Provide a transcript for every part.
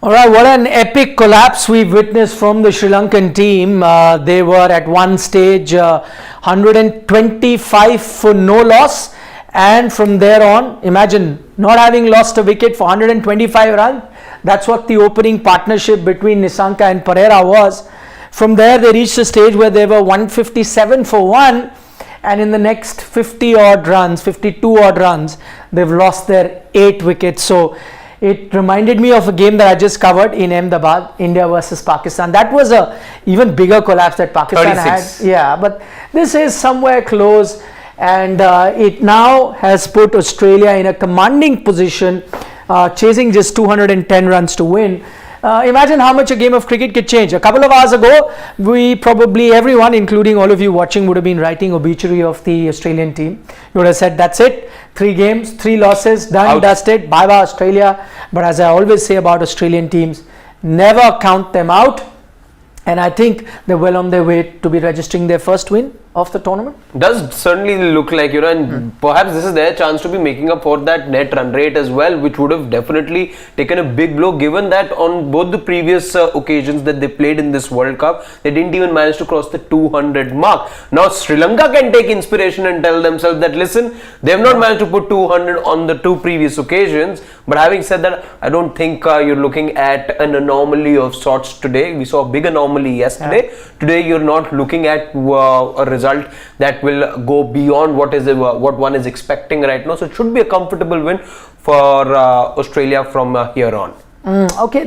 All right, what an epic collapse we've witnessed from the Sri Lankan team. They were at one stage 125 for no loss, and from there on, imagine not having lost a wicket for 125 runs. That's what the opening partnership between Nissanka and Pereira was. From there, they reached a stage where they were 157 for 1, and in the next 50 odd runs, 52 odd runs, they've lost their 8 wickets. So it reminded me of a game that I just covered in Ahmedabad, India versus Pakistan. That was a even bigger collapse that Pakistan 36. had. Yeah, but this is somewhere close, and it now has put Australia in a commanding position, chasing just 210 runs to win. Imagine how much a game of cricket could change. A couple of hours ago, everyone, including all of you watching, would have been writing obituary of the Australian team. You would have said, that's it, 3 games, 3 losses, done, dusted, bye-bye Australia. But as I always say about Australian teams, never count them out. And I think they're well on their way to be registering their first win of the tournament. Does certainly look like, and perhaps this is their chance to be making up for that net run rate as well, which would have definitely taken a big blow, given that on both the previous occasions that they played in this World Cup, they didn't even manage to cross the 200 mark. Now Sri Lanka can take inspiration and tell themselves that, listen, they have not managed to put 200 on the 2 previous occasions. But having said that, I don't think you're looking at an anomaly of sorts today. We saw a big anomaly yesterday. Yeah. Today you're not looking at a result that will go beyond what one is expecting right now. So it should be a comfortable win for Australia from here on. Okay,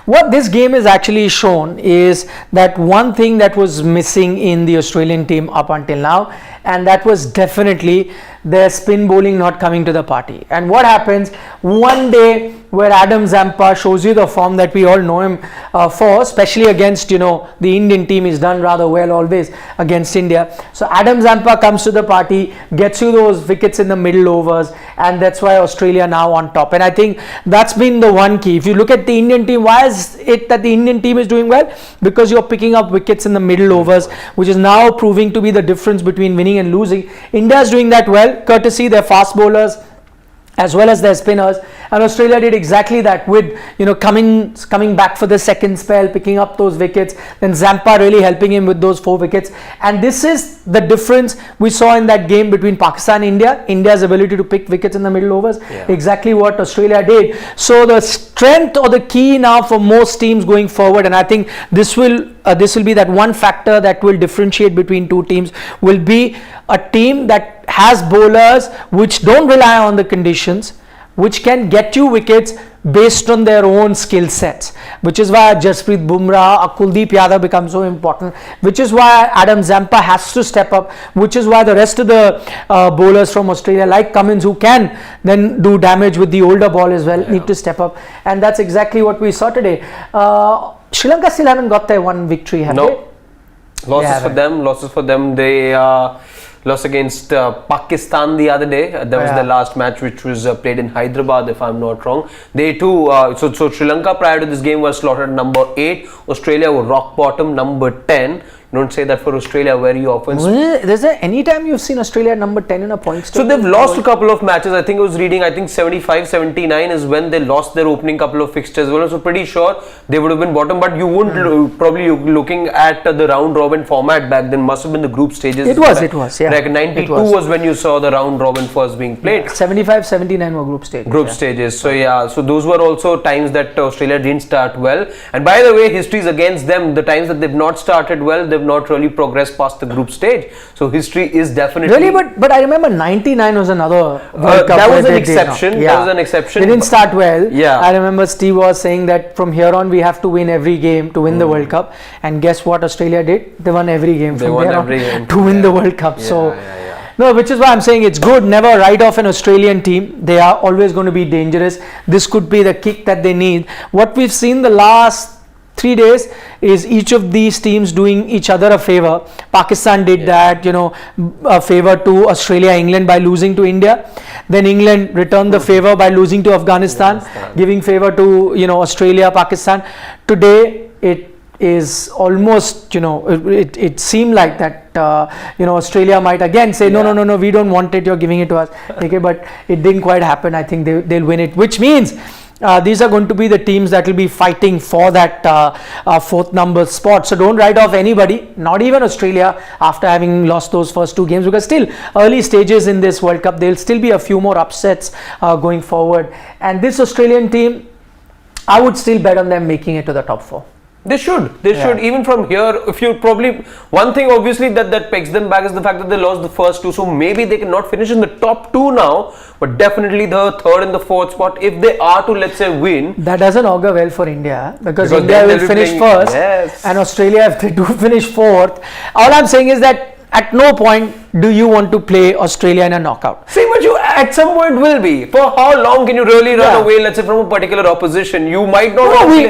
what this game has actually shown is that one thing that was missing in the Australian team up until now, and that was definitely their spin bowling not coming to the party. And what happens one day where Adam Zampa shows you the form that we all know him for, especially against, the Indian team, is done rather well always against India. So Adam Zampa comes to the party, gets you those wickets in the middle overs, and that's why Australia now on top. And I think that's been the one key. If you look at the Indian team, why is it that the Indian team is doing well? Because you're picking up wickets in the middle overs, which is now proving to be the difference between winning and losing. India is doing that well, courtesy their fast bowlers as well as their spinners, and Australia did exactly that with coming back for the second spell, picking up those wickets, then Zampa really helping him with those 4 wickets. And this is the difference we saw in that game between Pakistan and India. India's ability to pick wickets in the middle overs, exactly what Australia did. So the strength or the key now for most teams going forward, and I think this will be that one factor that will differentiate between 2 teams, will be a team that has bowlers which don't rely on the conditions, which can get you wickets based on their own skill sets, which is why Jasprit Bumrah, Kuldeep Yadav become so important, which is why Adam Zampa has to step up, which is why the rest of the bowlers from Australia, like Cummins, who can then do damage with the older ball as well, need to step up. And that's exactly what we saw today. Sri Lanka still haven't got their one victory, have they? Losses for them. They lost against Pakistan the other day. That was the last match, which was played in Hyderabad, if I'm not wrong. They too, so Sri Lanka prior to this game was slotted number 8. Australia were rock bottom, number 10. You don't say that for Australia very often. Is there any time you've seen Australia at number 10 in a points table? So they've lost a couple of matches. I think I was reading, 75-79 is when they lost their opening couple of fixtures. Well, so pretty sure they would have been bottom, but you wouldn't probably looking at the round robin format back then. Must have been the group stages. It was, yeah. Like 92 was when you saw the round robin first being played. 75-79 were group stages. Stages. So those were also times that Australia didn't start well. And by the way, history is against them. The times that they've not started well, they've not really progressed past the group stage. So history is definitely really, but I remember 99 was another World Cup. That was an exception. That was an exception. They didn't start well. Yeah. I remember Steve was saying that from here on we have to win every game to win the World Cup. And guess what Australia did? They won every game from there on to win the World Cup. No, which is why I'm saying it's good. Never write off an Australian team. They are always going to be dangerous. This could be the kick that they need. What we've seen the last 3 days is each of these teams doing each other a favor. Pakistan did that, a favor to Australia, England by losing to India. Then England returned the favor by losing to Afghanistan, giving favor to Australia, Pakistan. Today it is almost, it seemed like that, Australia might again say, no, we don't want it, you're giving it to us. Okay, but it didn't quite happen. I think they'll win it, which means These are going to be the teams that will be fighting for that fourth number spot. So don't write off anybody, not even Australia, after having lost those first two games, because still early stages in this World Cup, there will still be a few more upsets going forward. And this Australian team, I would still bet on them making it to the top four. They should. Even from here, if you probably, one thing obviously that pegs them back is the fact that they lost the first two, so maybe they cannot finish in the top two now, but definitely the third and the fourth spot, if they are to, let's say, win. That doesn't augur well for India, because India will finish first, and Australia, if they do finish fourth. All I'm saying is that at no point do you want to play Australia in a knockout. See, but you at some point will be. For how long can you really run away, let's say, from a particular opposition? You might not. We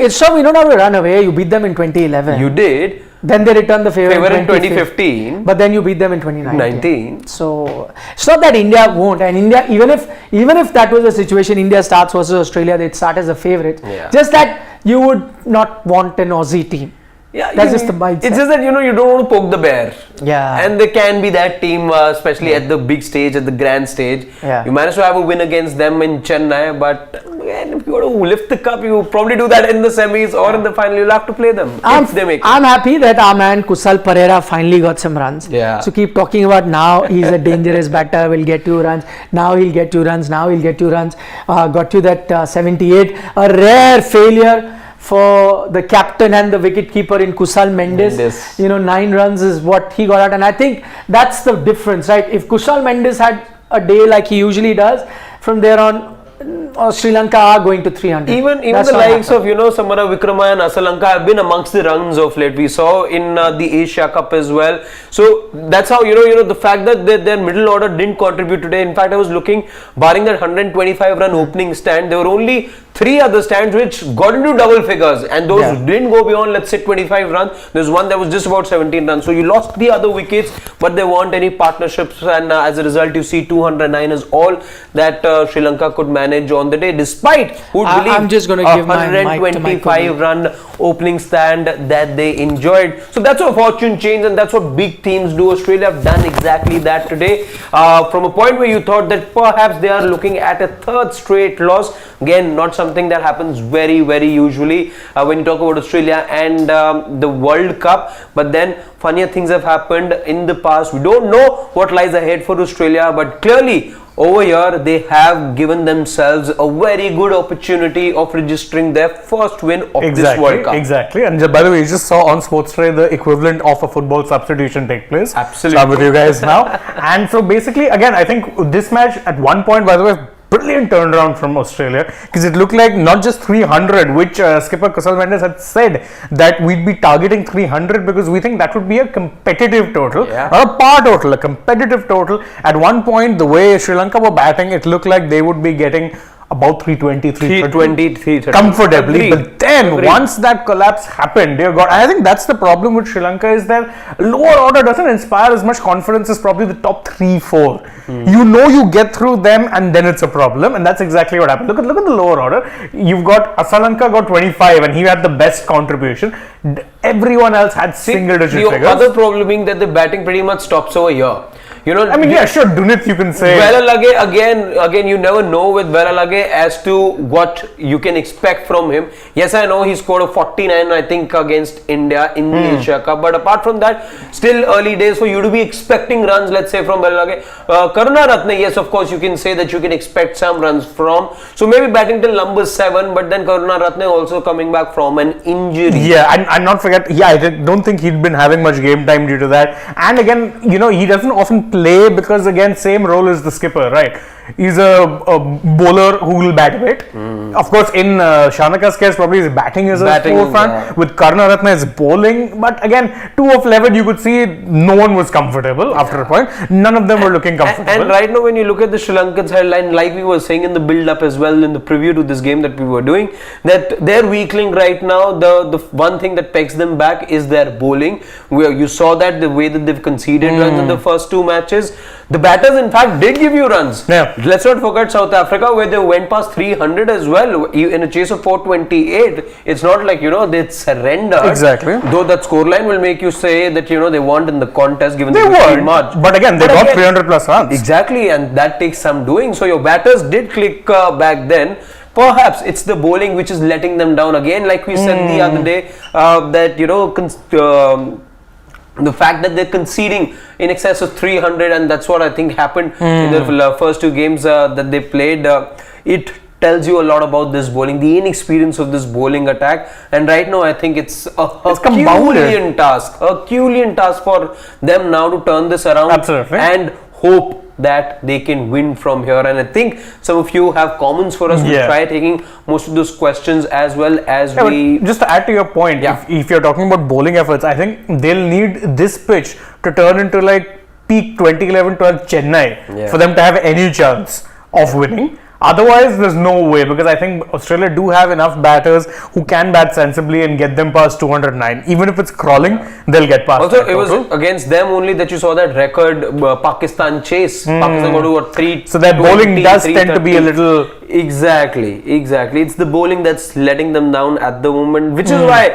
don't have to run away. You beat them in 2011. You did. Then they returned the favor in 2015. But then you beat them in 2019. So it's not that India won't. And India, even if that was the situation, India starts versus Australia, they'd start as a favourite. Yeah. Just that you would not want an Aussie team. Yeah, that's just the mindset. It's just that you don't want to poke the bear. Yeah. And there can be that team, especially at the big stage, at the grand stage. Yeah. You managed to have a win against them in Chennai, but again, if you want to lift the cup, you probably do that in the semis or in the final. You'll have to play them if they make it. I'm happy that our man Kusal Pereira finally got some runs. Yeah. So keep talking about now he's a dangerous batter, will get 2 runs. Now he'll get 2 runs. Now he'll get 2 runs. Got you that 78. A rare failure for the captain and the wicketkeeper in Kusal Mendes. 9 runs is what he got out, and I think that's the difference, right? If Kusal Mendes had a day like he usually does, from there on, Sri Lanka are going to 300. Even the likes of Samara Wickrama and Asalanka have been amongst the runs of late. We saw in the Asia Cup as well. So that's how the fact that their middle order didn't contribute today. In fact, I was looking, barring that 125 run opening stand, there were only 3 other stands which got into double figures, and those didn't go beyond, let's say, 25 runs. There's one that was just about 17 runs. So you lost 3 other wickets, but there weren't any partnerships, and as a result, you see 209 is all that Sri Lanka could manage on the day, despite I'm just going to give 125 run opening stand that they enjoyed. So that's a fortune change, and that's what big teams do. Australia have done exactly that today. From a point where you thought that perhaps they are looking at a 3rd straight loss, again, not something that happens very, very usually when you talk about Australia and the World Cup. But then funnier things have happened in the past. We don't know what lies ahead for Australia, but clearly over here they have given themselves a very good opportunity of registering their first win of this World Cup. Exactly. And by the way, you just saw on Sports Day the equivalent of a football substitution take place. Absolutely. So I'm with you guys now. And so basically, again, I think this match at one point, by the way, brilliant turnaround from Australia, because it looked like not just 300, which skipper Kusal Mendes had said that we'd be targeting 300 because we think that would be a competitive total, not a par total, a competitive total. At one point, the way Sri Lanka were batting, it looked like they would be getting about 320, 330 comfortably. But then once that collapse happened, dear God, I think that's the problem with Sri Lanka, is that lower order doesn't inspire as much confidence as probably the top 3-4. You get through them, and then it's a problem, and that's exactly what happened. Look at the lower order. You've got Asalanka got 25, and he had the best contribution. Everyone else had single digit figures. The other problem being that the batting pretty much stops over here. Dunith, you can say. Velalage, again, you never know with Velalage as to what you can expect from him. Yes, I know he scored a 49, I think, against India in the Asia Cup. But apart from that, still early days for you to be expecting runs, let's say, from Velalage. Karunaratne, yes, of course, you can say that you can expect some runs from. So maybe batting till number 7, but then Karunaratne also coming back from an injury. Yeah, and not forget, I don't think he'd been having much game time due to that. And again, he doesn't often play because, again, same role as the skipper, right? He's a bowler who will bat a bit. Of course, in Shanaka's case, probably his batting is a forefront. With Karunaratne is bowling. But again, 2 of 11, you could see no one was comfortable after a point. None of them were looking comfortable. And right now, when you look at the Sri Lankan's headline, like we were saying in the build-up as well, in the preview to this game that we were doing, that their weak link right now, the one thing that pegs them back is their bowling. Where you saw that the way that they've conceded runs in the first 2 matches. The batters, in fact, did give you runs. Yeah. Let's not forget South Africa, where they went past 300 as well in a chase of 428. It's not like they surrendered. Exactly. Though that scoreline will make you say that they weren't in the contest, given they weren't much. But again, they got 300 plus runs. Exactly, and that takes some doing. So your batters did click back then. perhaps it's the bowling which is letting them down again. Like we said the other day, that the fact that they're conceding in excess of 300, and that's what I think happened in the first two games that they played. It tells you a lot about this bowling, the inexperience of this bowling attack, and right now I think it's a Herculean task for them now to turn this around. Absolutely. And hope that they can win from here. And I think some of you have comments for us. We'll try taking most of those questions as well as we... Just to add to your point, if you're talking about bowling efforts, I think they'll need this pitch to turn into like peak 2011-12 Chennai for them to have any chance of winning. Otherwise, there's no way, because I think Australia do have enough batters who can bat sensibly and get them past 209. Even if it's crawling, they'll get past. Also, it was against them only that you saw that record Pakistan chase. Pakistan got over 3. So their bowling does tend to be a little... Exactly. It's the bowling that's letting them down at the moment, which is why,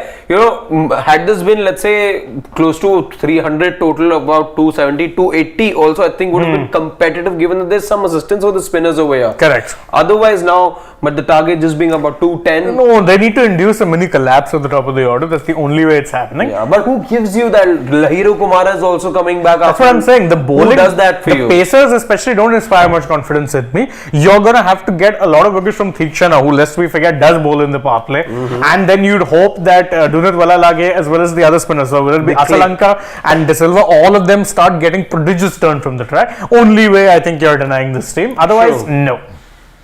had this been, let's say, close to 300 total, about 270, 280 also, I think would have been competitive, given that there's some assistance for the spinners over here. Correct. Otherwise now, but the target just being about 210. No, they need to induce a mini collapse at the top of the order. That's the only way it's happening. Yeah, but who gives you that? Lahiro Kumar is also coming back. That's what I'm saying. The bowling, who does that for you? The pacers especially don't inspire much confidence in me. You're going to have to get a lot of wickets from Theekshana, who, lest we forget, does bowl in the power play. And then you'd hope that Dunat Walalage, as well as the other spinners, so whether it be Asalanka and De Silva, all of them start getting prodigious turn from the track. Only way I think you're denying this team. Otherwise, no.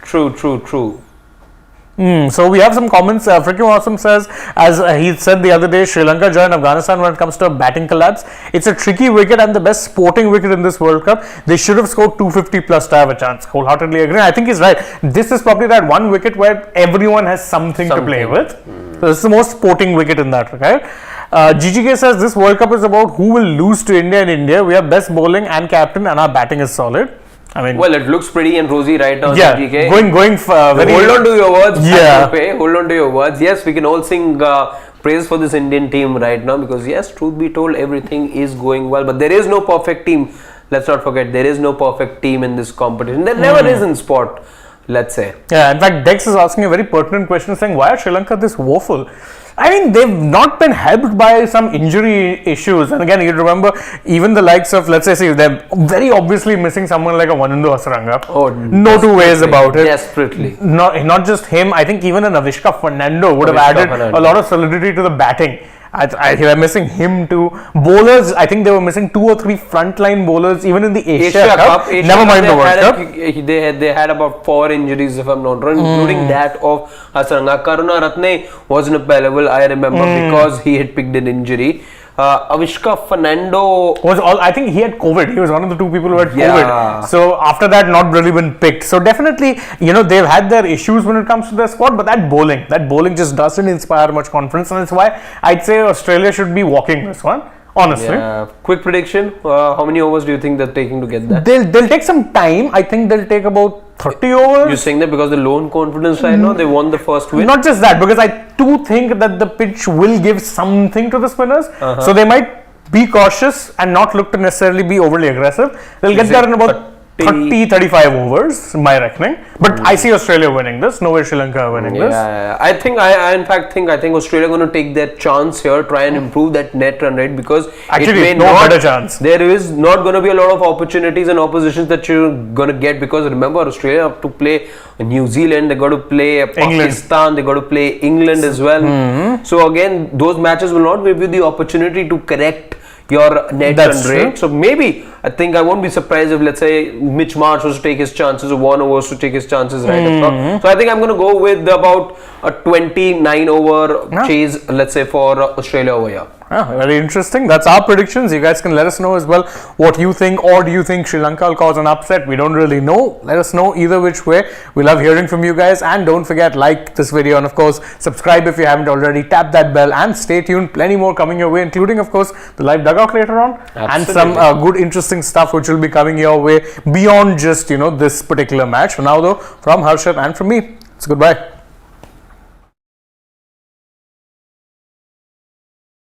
True. So we have some comments. Freaking Awesome says, as he said the other day, Sri Lanka joined Afghanistan when it comes to a batting collapse. It's a tricky wicket and the best sporting wicket in this World Cup. They should have scored 250 plus to have a chance. Wholeheartedly agree. I think he's right. This is probably that one wicket where everyone has something. to play with. So this is the most sporting wicket in that regard. GGK says this World Cup is about who will lose to India in India. We have best bowling and captain, and our batting is solid. I mean, well, it looks pretty and rosy right now. Yeah, GK. going very. Hold on to your words. Yeah. Hold on to your words. Yes, we can all sing praise for this Indian team right now, because yes, truth be told, everything is going well. But there is no perfect team. Let's not forget, there is no perfect team in this competition. There never is in sport, let's say. Yeah, in fact, Dex is asking a very pertinent question, saying, why are Sri Lanka this woeful? I mean, they've not been helped by some injury issues. And again, you remember, even the likes of, let's say, they're very obviously missing someone like a Vanindu Hasaranga. Oh, no two ways about it. Desperately. Not just him. I think even an Avishka Fernando would have added a lot of solidity to the batting. They're missing him too. Bowlers, I think they were missing 2 or 3 frontline bowlers even in the Asia Cup. Never mind the World Cup. They had about 4 injuries, if I'm not wrong, including that of Hasaranga. Karuna Ratne wasn't available, I remember, because he had picked an injury. Avishka Fernando was I think he had COVID. He was one of the 2 people who had Yeah. COVID. So after that, not really been picked. So definitely, they've had their issues when it comes to their squad, but that bowling just doesn't inspire much confidence, and that's why I'd say Australia should be walking this one. Honestly. Yeah. Quick prediction. How many overs do you think they're taking to get that? They'll take some time. I think they'll take about 30 overs. You're saying that because the lone confidence right now, they won the first win? Not just that, because I do think that the pitch will give something to the spinners. So they might be cautious and not look to necessarily be overly aggressive. They'll get there in about 30-35 overs, my reckoning. But I see Australia winning this. No way Sri Lanka winning this. I think Australia going to take their chance here, try and improve that net run rate, because actually it may better chance. There is not going to be a lot of opportunities and oppositions that you're going to get, because remember, Australia have to play New Zealand, they got to play Pakistan, they got to play England as well. So again, those matches will not give you the opportunity to correct your net run rate. So maybe, I think I won't be surprised if, let's say, Mitch Marsh was to take his chances, or Warner was to take his chances right up top. So I think I'm going to go with about a 29 over chase, let's say, for Australia over here. Very interesting. That's our predictions. You guys can let us know as well what you think, or do you think Sri Lanka will cause an upset? We don't really know. Let us know either which way. We love hearing from you guys, and don't forget, like this video, and of course subscribe if you haven't already. Tap that bell and stay tuned. Plenty more coming your way, including of course the live dugout later on. Absolutely. And some good interesting stuff which will be coming your way beyond just this particular match. For now though, from Harshad and from me, it's goodbye.